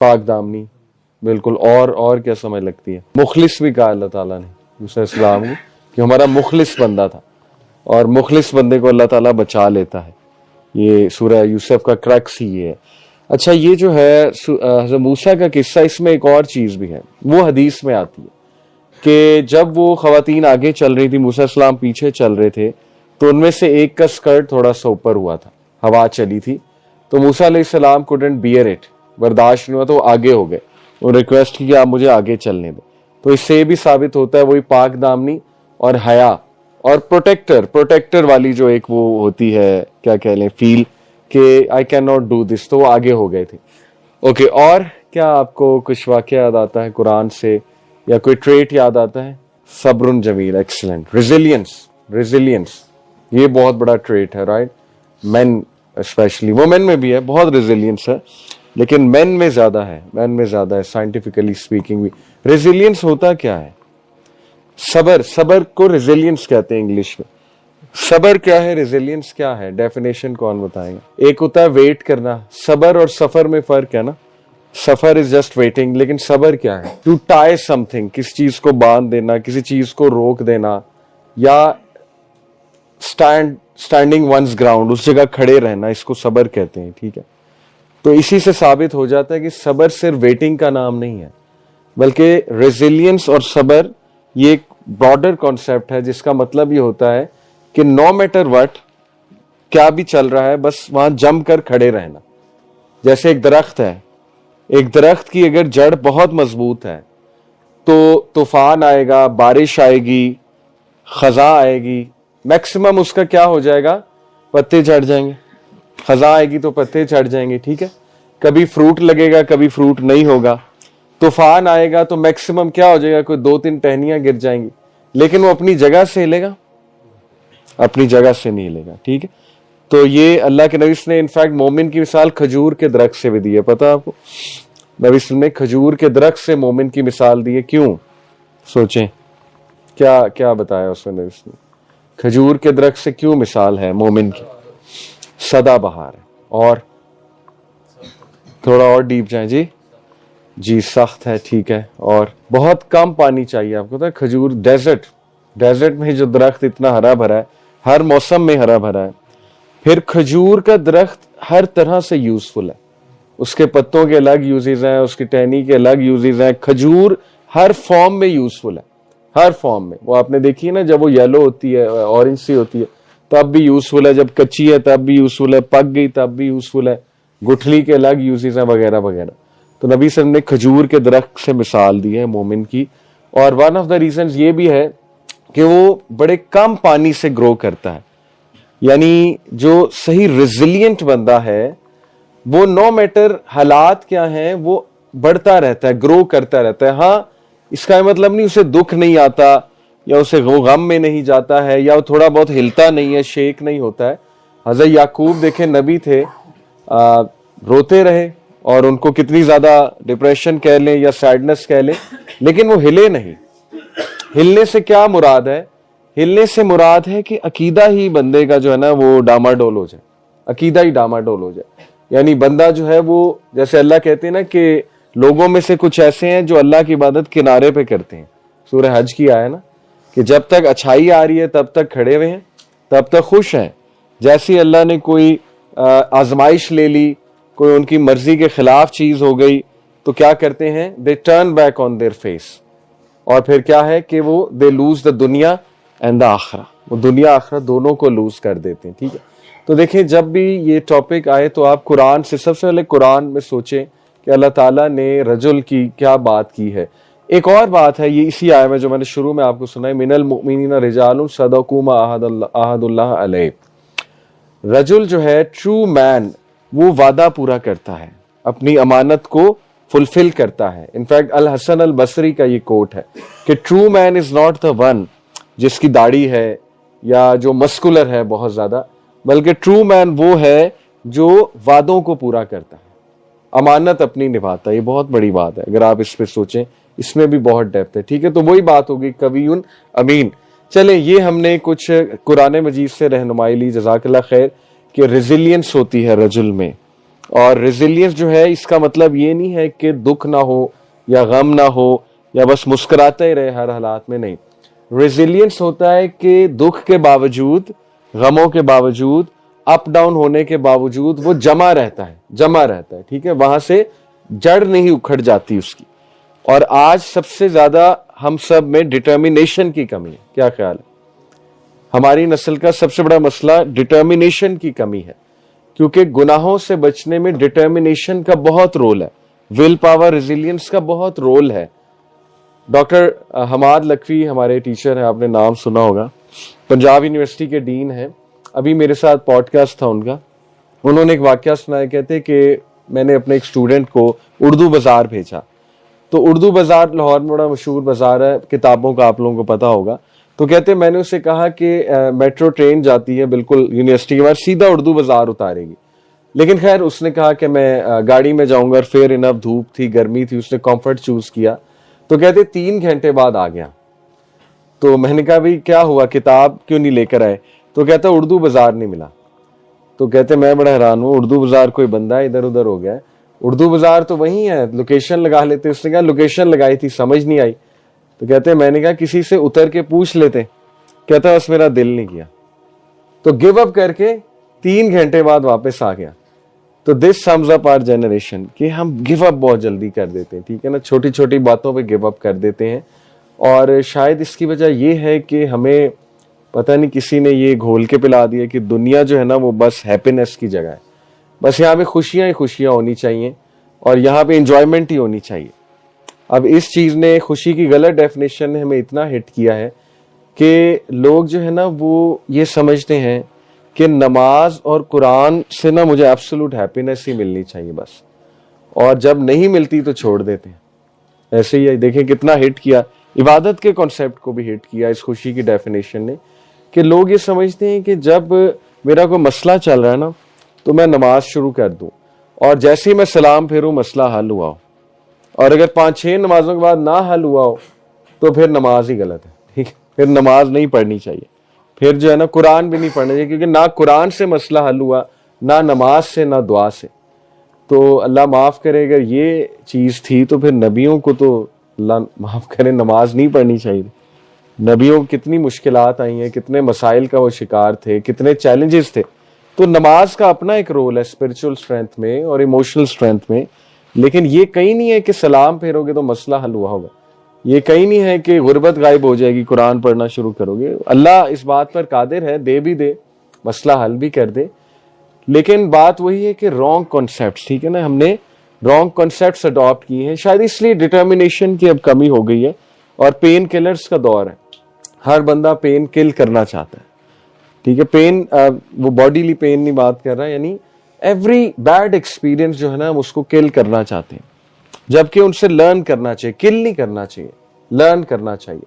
पाक दामनी, बिल्कुल। और क्या समझ लगती है? मुखलिस भी कहा अल्लाह ताला ने मूसा अलैहिस्सलाम को कि हमारा मुखलिस बंदा था, और मुखलिस बंदे को अल्लाह ताला बचा लेता है। ये सूरह यूसुफ का क्रक्स ही ये है। अच्छा, ये जो है हज़रत मूसा का किस्सा, इसमें एक और चीज भी है, वो हदीस में आती है कि जब वो खवातीन आगे चल रही थी, मूसा अलैहिस्सलाम पीछे चल रहे थे, तो उनमें से एक का स्कर्ट थोड़ा सा ऊपर हुआ था, हवा चली थी, तो मूसा अलैहिस्सलाम कुडंट बियर इट, बर्दाश्त नहीं हुआ, तो वो आगे हो गए। वो रिक्वेस्ट की कि आप मुझे आगे चलने दें। तो इससे भी साबित होता है वही पाक दामनी और हया और प्रोटेक्टर वाली जो एक वो होती है, क्या कह लें, फील कि I can not do this, तो वो आगे हो गए थे। ओके, और क्या आपको कुछ वाकया याद आता है कुरान से, या कोई ट्रेट याद आता है? सब्रुन जमील, एक्सीलेंट। रेजिलियंस ये बहुत बड़ा ट्रेट है, राइट? मेन स्पेशली, वुमेन में भी है, बहुत रेजिलियंस है, लेकिन मेन में ज्यादा है साइंटिफिकली स्पीकिंग भी। रेजिलियंस होता क्या है? सबर को रेजिलियंस कहते हैं इंग्लिश में। सबर क्या है, रेजिलियंस क्या है? डेफिनेशन कौन बताएगा? एक होता है वेट करना, सबर और सफर में फर्क है ना। सफर इज जस्ट वेटिंग, लेकिन सबर क्या है? टू टाई समथिंग, किसी चीज को बांध देना, किसी चीज को रोक देना, या स्टैंडिंग वंस ग्राउंड, उस जगह खड़े रहना, इसको सबर कहते हैं, ठीक है? तो इसी से साबित हो जाता है कि सबर सिर्फ वेटिंग का नाम नहीं है, बल्कि रेजिलियंस और सबर ये एक ब्रॉडर कॉन्सेप्ट है, जिसका मतलब ये होता है कि नो मैटर व्हाट, क्या भी चल रहा है, बस वहां जम कर खड़े रहना। जैसे एक दरख्त है, एक दरख्त की अगर जड़ बहुत मजबूत है तो तूफान आएगा, बारिश आएगी, खजा आएगी, मैक्सिमम उसका क्या हो जाएगा? पत्ते झड़ जाएंगे। खजा आएगी तो पत्ते झड़ जाएंगे, ठीक है? कभी फ्रूट लगेगा, कभी फ्रूट नहीं होगा। तूफान आएगा तो मैक्सिमम क्या हो जाएगा? कोई 2-3 टहनियां गिर जाएंगी, लेकिन वो अपनी जगह से हिलेगा? अपनी जगह से नहीं हिलेगा, ठीक है? तो ये अल्लाह के नबी ने इनफैक्ट मोमिन की मिसाल खजूर के दरख्त से भी दी है, पता आपको? नबी ने खजूर के दरख्त से मोमिन की मिसाल दी है। क्यों? सोचें, क्या क्या बताया उसने नबी ने? खजूर के दरख्त से क्यों मिसाल है मोमिन की? सदाबहार है, और थोड़ा और डीप जाए जी सख्त है, ठीक है, और बहुत कम पानी चाहिए आपको। तो खजूर डेजर्ट में जो दरख्त इतना हरा भरा है, हर मौसम में हरा भरा है। फिर खजूर का दरख्त हर तरह से यूजफुल है, उसके पत्तों के अलग यूजेस हैं, उसकी टहनी के अलग यूजेस हैं। खजूर हर फॉर्म में यूजफुल है, हर फॉर्म में। वो आपने देखी है ना, जब वो येलो होती है, ऑरेंज सी होती है, तब भी यूजफुल है, जब कच्ची है तब भी यूजफुल है, पक गई तब भी यूजफुल है, गुठली के अलग यूजेस हैं, वगैरह वगैरह। तो नबी सल्लल्लाहु अलैहि वसल्लम ने खजूर के दरख्त से मिसाल दी है मोमिन की। और वन ऑफ द रीजंस ये भी है कि वो बड़े कम पानी से ग्रो करता है, यानी जो सही रेजिलियंट बंदा है वो नो मैटर हालात क्या हैं, वो बढ़ता रहता है, ग्रो करता रहता है। हाँ, इसका मतलब नहीं उसे दुख नहीं आता, या उसे वो गम में नहीं जाता है, या वो थोड़ा बहुत हिलता नहीं है, शेक नहीं होता है। हज़रत याकूब देखे नबी थे, रोते रहे, और उनको कितनी ज्यादा डिप्रेशन कह लें या सैडनेस कह लें, लेकिन वो हिले नहीं। हिलने से क्या मुराद है? हिलने से मुराद है कि अकीदा ही बंदे का जो है ना वो डामाडोल हो जाए, अकीदा ही डामाडोल हो जाए। यानी बंदा जो है वो, जैसे अल्लाह कहते हैं ना कि लोगों में से कुछ ऐसे हैं जो अल्लाह की इबादत किनारे पे करते हैं। सूरह हज की आया ना कि जब तक अच्छाई आ रही है तब तक खड़े हुए हैं, तब तक खुश हैं। जैसे अल्लाह ने कोई आजमाइश ले ली, कोई उनकी मर्जी के खिलाफ चीज हो गई, तो क्या करते हैं? They turn back on their face. और फिर क्या है कि वो दे लूज द दुनिया एंड द आखिरा, वो दुनिया आखिरा दोनों को लूज कर देते हैं, ठीक है? तो देखें, जब भी ये टॉपिक आए तो आप कुरान से, सबसे पहले कुरान में सोचें कि अल्लाह ताला ने रजुल की क्या बात की है। एक और बात है, ये इसी आया में जो मैंने शुरू में आपको सुनाई, मिनल मुमिनीना रिजालुन सदकू मा अहदुल्लाह अलैह। रजुल जो है, ट्रू मैन, वो वादा पूरा करता है, अपनी अमानत को फुलफिल करता है। इनफैक्ट अल हसन अल बसरी का ये कोट है कि true man is not the one जिसकी दाढ़ी है या जो मस्कुलर है बहुत ज्यादा, बल्कि ट्रू मैन वो है जो वादों को पूरा करता है, अमानत अपनी निभाता है। ये बहुत बड़ी बात है, अगर आप इस पे सोचें, इसमें भी बहुत डेप्थ है, ठीक है? तो वही बात होगी कवियुन अमीन। चले, ये हमने कुछ कुरान मजीद से रहनुमाई ली, जज़ाकल्लाह खैर, कि रेजिलियंस होती है रजुल में। और रेजिलियंस जो है इसका मतलब ये नहीं है कि दुख ना हो या गम ना हो या बस मुस्कुराते ही रहे हर हालात में, नहीं। रेजिलियंस होता है कि दुख के बावजूद, गमों के बावजूद, अप डाउन होने के बावजूद वो जमा रहता है, ठीक है, वहां से जड़ नहीं उखड़ जाती उसकी। और आज सबसे ज्यादा हम सब में डिटर्मिनेशन की कमी है। क्या ख्याल है? हमारी नस्ल का सबसे बड़ा मसला डिटर्मिनेशन की कमी है, क्योंकि गुनाहों से बचने में डिटर्मिनेशन का बहुत रोल है, विल पावर, रेजिलियंस का बहुत रोल है। डॉक्टर हमाद लखवी हमारे टीचर हैं, आपने नाम सुना होगा, पंजाब यूनिवर्सिटी के डीन हैं। अभी मेरे साथ पॉडकास्ट था उनका, उन्होंने एक वाकया सुनाया। कहते कि मैंने अपने एक स्टूडेंट को उर्दू बाजार भेजा। तो उर्दू बाजार लाहौर में बड़ा मशहूर बाजार है किताबों का, आप लोगों को पता होगा। तो कहते मैंने उसे कहा कि मेट्रो ट्रेन जाती है बिल्कुल यूनिवर्सिटी के बाहर, सीधा उर्दू बाजार उतारेगी। लेकिन खैर उसने कहा कि मैं गाड़ी में जाऊंगा, और फेयर इनफ धूप थी, गर्मी थी, उसने कंफर्ट चूज किया। तो कहते 3 घंटे बाद आ गया। तो मैंने कहा भाई क्या हुआ, किताब क्यों नहीं लेकर आए? तो कहता उर्दू बाजार नहीं मिला। तो कहते मैं बड़ा हैरान हूँ, उर्दू बाजार कोई बंदा इधर उधर हो गया है, उर्दू बाजार तो वही है, लोकेशन लगा लेते। उसने कहा लोकेशन लगाई थी, समझ नहीं आई। तो कहते मैंने कहा किसी से उतर के पूछ लेते। कहता बस मेरा दिल नहीं किया, तो गिव अप करके 3 घंटे बाद वापस आ गया। तो this sums up our generation कि हम गिव अप बहुत जल्दी कर देते हैं, ठीक है ना, छोटी छोटी बातों पे गिव अप कर देते हैं। और शायद इसकी वजह यह है कि हमें पता नहीं किसी ने ये घोल के पिला दिया कि दुनिया जो है ना वो बस हैप्पीनेस की जगह है, बस यहाँ पे खुशियां ही खुशियां होनी चाहिए और यहाँ पे एंजॉयमेंट ही होनी चाहिए। अब इस चीज ने, खुशी की गलत डेफिनेशन ने हमें इतना हिट किया है कि लोग जो है ना वो ये समझते हैं कि नमाज और कुरान से ना मुझे एब्सोल्यूट हैप्पीनेस ही मिलनी चाहिए बस, और जब नहीं मिलती तो छोड़ देते हैं। ऐसे ही देखें कितना हिट किया, इबादत के कॉन्सेप्ट को भी हिट किया इस खुशी की डेफिनेशन ने, कि लोग ये समझते हैं कि जब मेरा कोई मसला चल रहा है ना तो मैं नमाज शुरू कर दूं, और जैसे ही मैं सलाम फेरूं मसला हल हुआ हो, और अगर 5-6 नमाजों के बाद ना हल हुआ हो तो फिर नमाज ही गलत है, ठीक है, फिर नमाज नहीं पढ़नी चाहिए, फिर जो है ना कुरान भी नहीं पढ़ना चाहिए, क्योंकि ना कुरान से मसला हल हुआ, ना नमाज से, ना दुआ से। तो अल्लाह माफ करे अगर ये चीज थी तो फिर नबियों को तो अल्लाह माफ करे नमाज नहीं पढ़नी चाहिए। नबियों को कितनी मुश्किलात आई हैं, कितने मसाइल का वो शिकार थे, कितने चैलेंजेस थे। तो नमाज का अपना एक रोल है स्पिरिचुअल स्ट्रेंथ में और इमोशनल स्ट्रेंथ में, लेकिन ये कहीं नहीं है कि सलाम फेरोगे तो मसला हल हुआ होगा, ये कहीं नहीं है कि गुर्बत गायब हो जाएगी कुरान पढ़ना शुरू करोगे। अल्लाह इस बात पर कादिर है, दे भी दे, मसला हल भी कर दे, लेकिन बात वही है कि रॉन्ग कॉन्सेप्ट्स, ठीक है ना, हमने रॉन्ग कॉन्सेप्ट्स अडॉप्ट किए हैं, शायद इसलिए डिटर्मिनेशन की अब कमी हो गई है। और पेन किलर्स का दौर है, हर बंदा पेन किल करना चाहता है, ठीक है, पेन वो बॉडीली पेन नहीं बात कर रहा है, यानी एवरी बैड एक्सपीरियंस जो है ना हम उसको किल करना चाहते हैं, जबकि उनसे लर्न करना चाहिए, किल नहीं करना चाहिए, लर्न करना चाहिए।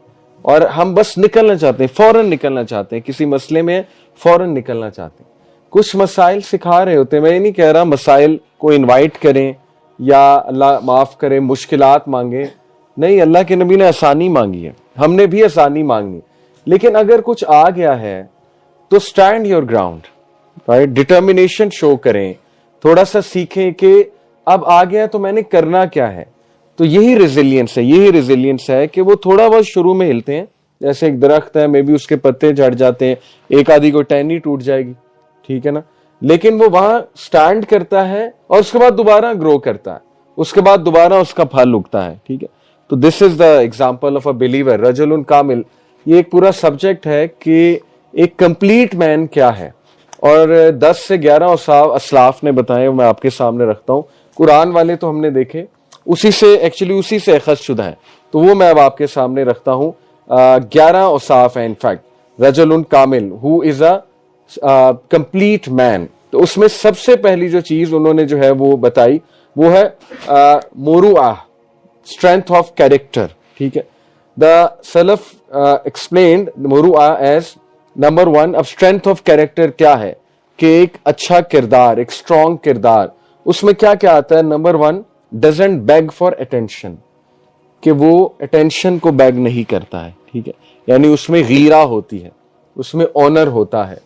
और हम बस निकलना चाहते हैं, फौरन निकलना चाहते हैं, किसी मसले में फौरन निकलना चाहते हैं। कुछ मसाइल सिखा रहे होते हैं, मैं ये नहीं कह रहा मसाइल को इनवाइट करें या अल्लाह माफ करे मुश्किलात मांगे, नहीं, अल्लाह के नबी ने आसानी मांगी है, हमने भी आसानी मांगनी, लेकिन अगर कुछ आ गया है तो stand your ground, right, determination show करें, थोड़ा सा सीखें कि अब आ गया तो मैंने करना क्या है। तो यही रेजिलियंस है, यही रेजिलियंस है कि वो थोड़ा बहुत शुरू में हिलते हैं, जैसे एक दरख्त है, मे बी उसके पत्ते झड़ जाते हैं, एक आधी को टहनी टूट जाएगी, ठीक है ना, लेकिन वो वहां स्टैंड करता है और उसके बाद दोबारा ग्रो करता है, उसके बाद दोबारा उसका फल उगता है, ठीक है। तो this is the example of a believer, रजुलुन कामिल। ये एक पूरा सब्जेक्ट है कि एक कंप्लीट मैन क्या है, और 10 से 11 असलाफ ने बताए, मैं आपके सामने रखता हूं। कुरान वाले तो हमने देखे, उसी से अखज़ शुदा है, तो वो मैं अब आपके सामने रखता हूं। 11 औसाफ है इनफैक्ट, रजुलुन कामिल, who is a complete man. तो उसमें सबसे पहली जो चीज उन्होंने जो है वो बताई वो है मोरुआ, स्ट्रेंथ ऑफ कैरेक्टर, ठीक है। द सलफ एक्सप्लेन्ड मोरुआ एज नंबर 1। अब स्ट्रेंथ ऑफ कैरेक्टर क्या है कि एक अच्छा किरदार, एक स्ट्रॉन्ग किरदार, उसमें क्या क्या आता है। Number 1, doesn't bag for attention, कि वो अटेंशन को बेग नहीं करता है, ठीक है, यानी उसमें गीरा होती है, उसमें ऑनर होता है।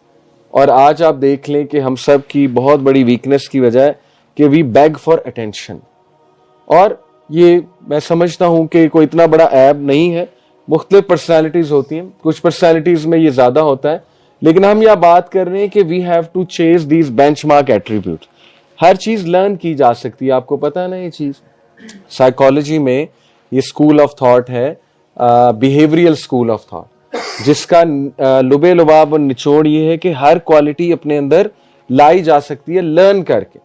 और आज आप देख लें कि हम सब की बहुत बड़ी वीकनेस की वजह कि वी बैग फॉर अटेंशन। और ये मैं समझता हूं कि कोई इतना बड़ा ऐब नहीं है, मुख्तलिफ पर्सनैलिटीज होती हैं, कुछ पर्सनैलिटीज में ये ज्यादा होता है, लेकिन हम यह बात कर रहे हैं कि we have to chase these benchmark attribute. हर चीज लर्न की जा सकती है, आपको पता है ना ये चीज। साइकोलॉजी में ये स्कूल ऑफ थॉट है, बिहेवियरल स्कूल ऑफ थॉट, जिसका लुबे लुबाब और निचोड़ ये है कि हर क्वालिटी अपने अंदर लाई जा सकती है लर्न करके।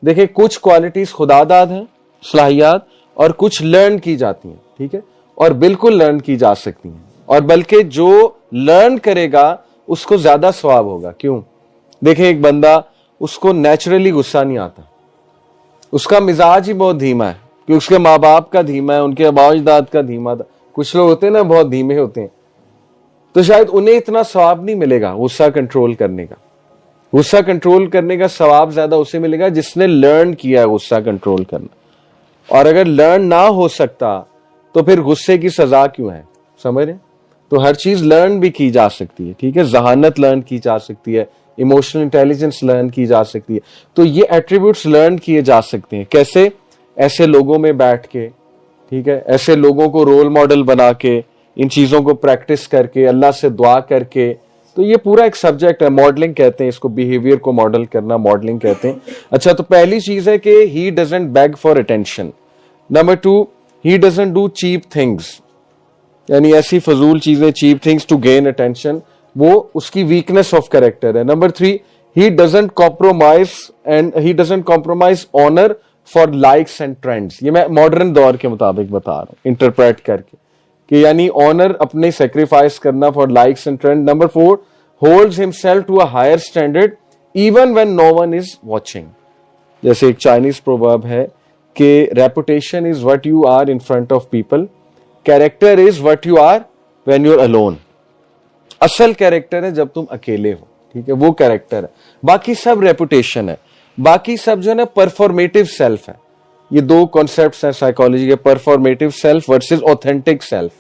देखिए, कुछ क्वालिटीज खुदादाद हैं, सलाहियात, और कुछ लर्न की जाती हैं, ठीक है, और बिल्कुल लर्न की जा सकती हैं, और बल्कि जो लर्न करेगा उसको ज्यादा सवाब होगा। क्यों? देखिए, एक बंदा, उसको नेचुरली गुस्सा नहीं आता, उसका मिजाज ही बहुत धीमा है, कि उसके माँ बाप का धीमा है, उनके आबा अजदाद का धीमा था। कुछ लोग होते हैं ना बहुत धीमे होते हैं, तो शायद उन्हें इतना सवाब नहीं मिलेगा गुस्सा कंट्रोल करने का। गुस्सा कंट्रोल करने का सवाब ज्यादा उसे मिलेगा जिसने लर्न किया है गुस्सा कंट्रोल करना। और अगर लर्न ना हो सकता तो फिर गुस्से की सजा क्यों है? समझ रहे? तो हर चीज लर्न भी की जा सकती है, ठीक है। जहानत लर्न की जा सकती है, इमोशनल इंटेलिजेंस लर्न की जा सकती है। तो ये एट्रीब्यूट्स लर्न किए जा सकते हैं। कैसे? ऐसे लोगों में बैठ के, ठीक है, ऐसे लोगों को रोल मॉडल बना के, इन चीजों को प्रैक्टिस करके, अल्लाह से दुआ करके। तो ये पूरा एक सब्जेक्ट है, मॉडलिंग कहते हैं इसको, बिहेवियर को मॉडल करना मॉडलिंग कहते हैं। अच्छा, तो पहली चीज है कि he doesn't beg for attention. Number 2, he doesn't do cheap things, यानी ऐसी फजूल चीजें, cheap things to gain attention, वो उसकी वीकनेस ऑफ कैरेक्टर है। Number 3, he doesn't compromise honour for likes and trends. ये मैं मॉडर्न दौर के मुताबिक बता रहा हूं, इंटरप्रेट करके, कि यानी ऑनर अपने सेक्रीफाइस करना for likes and trend. Number 4, holds himself to a higher standard even when no one is watching. जैसे एक चाइनीज प्रोवर्ब है कि reputation is what you are in front of people, character is what you are when you are alone. असल character है जब तुम अकेले हो, ठीक है, वो कैरेक्टर है। बाकी सब रेपुटेशन है, बाकी सब जो है ना परफॉर्मेटिव सेल्फ है। ये दो कॉन्सेप्ट्स हैं साइकोलॉजी के, performative self versus authentic self.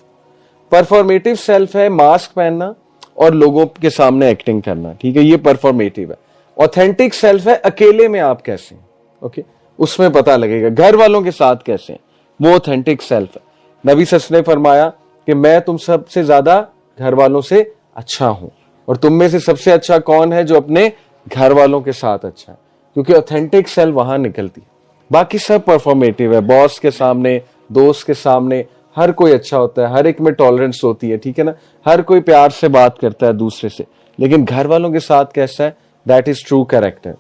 Performative self है मास्क पहनना और लोगों के सामने एक्टिंग करना, ठीक है, ये परफॉर्मेटिव है। ऑथेंटिक सेल्फ है अकेले में आप कैसे हैं, ओके, उसमें पता लगेगा, घर वालों के साथ कैसे हैं, वो ऑथेंटिक सेल्फ है। नबी सल्लल्लाहु अलैहि वसल्लम ने फरमाया कि मैं तुम सबसे ज्यादा घर वालों से अच्छा हूं, और तुम में से सबसे अच्छा कौन है? जो अपने घर वालों के साथ अच्छा है, क्योंकि ऑथेंटिक सेल्फ वहां निकलती है। बाकी सब परफॉर्मेटिव है, बॉस के सामने, दोस्त के सामने हर कोई अच्छा होता है, हर एक में टॉलरेंस होती है, ठीक है ना, हर कोई प्यार से बात करता है दूसरे से, लेकिन घर वालों के साथ कैसा है? That is true character.